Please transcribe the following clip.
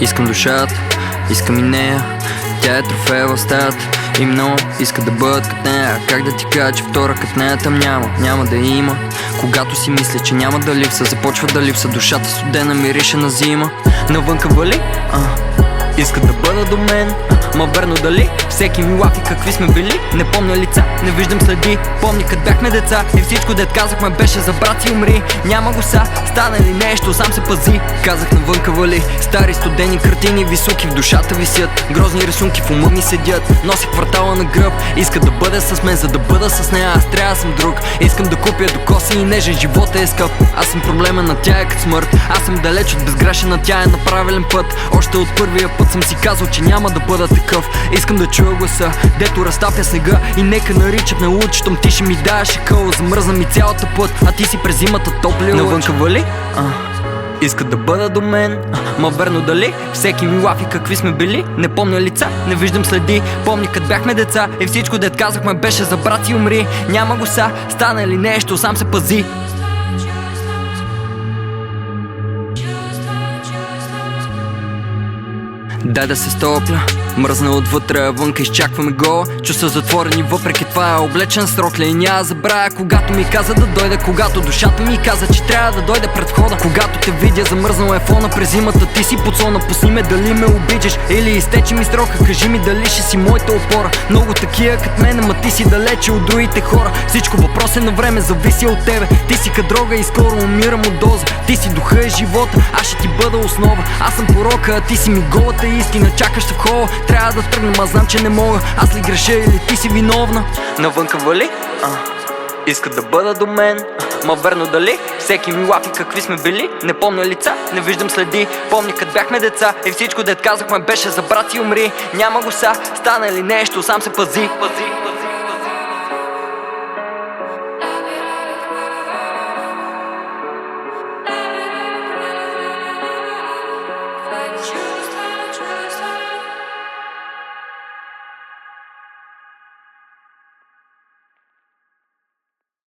Искам душата, искам и нея. Тя е трофея в стаята и много иска да бъдат като нея. Как да ти кажа, че втора като нея там няма да има. Когато си мисля, че няма да липса, започва да липса. Душата студена мирише на зима. Навънка вали, искат да бъда до мен, ма верно дали? Всеки ми лафи какви сме били. Не помня лица, не виждам следи. Помни кът бяхме деца и всичко дет казахме беше за брат и умри. Няма го са, стане ли нещо, сам се пази. Казах навънка вали, стари студени картини високи в душата висят. Грозни рисунки в ума ми седят, носи квартала на гръб. Искат да бъде с мен, за да бъда с нея, аз трябва да съм друг. Искам да купя до коси и нежен, живота е скъп. Аз съм проблема на тя е като смърт. Аз съм далеч от безгрешена, тя е на правилен път. Още от първия път съм си казал, че няма да бъда такъв. Искам да чуя гласа, дето разтапя снега. И нека наричат ме луд, щом ти ще ми даваш къл. Замръзна ми цялата път, а ти си през зимата топли лъч. Навънка вали, искат да бъда до мен, ма верно дали? Всеки ми лафи какви сме били. Не помня лица, не виждам следи. Помни кът бяхме деца и всичко дет казахме беше за брат и умри. Няма го са, стане ли нещо, сам се пази. Дай да се стопля, мръзна отвътре, вънка изчакваме гола. Чувства затворени, въпреки това е облечен с рокля. И няма забравя, когато ми каза да дойде. Когато душата ми каза, че трябва да дойде пред входа. Когато те видя, замръзнал е фона през зимата. Ти си под слона, пусни ме дали ме обичаш или изтече ми срока. Кажи ми дали ще си моята опора. Много такива като мен, ама ти си далече от другите хора. Всичко въпрос е на време, зависи от тебе. Ти си като дрога и скоро умирам от доза. Ти си духа и живота, аз ще ти бъда основа. Аз съм порока, а ти си ми голата истина. Чакаш в хола, трябва да тръгна, ма знам, че не мога. Аз ли греша или ти си виновна? Навънка вали, искат да бъда до мен, ма верно дали? Всеки ми лафи какви сме били. Не помня лица, не виждам следи. Помни кът бяхме деца и всичко дет казахме беше за брат и умри. Няма го са, стане ли нещо, сам се пази.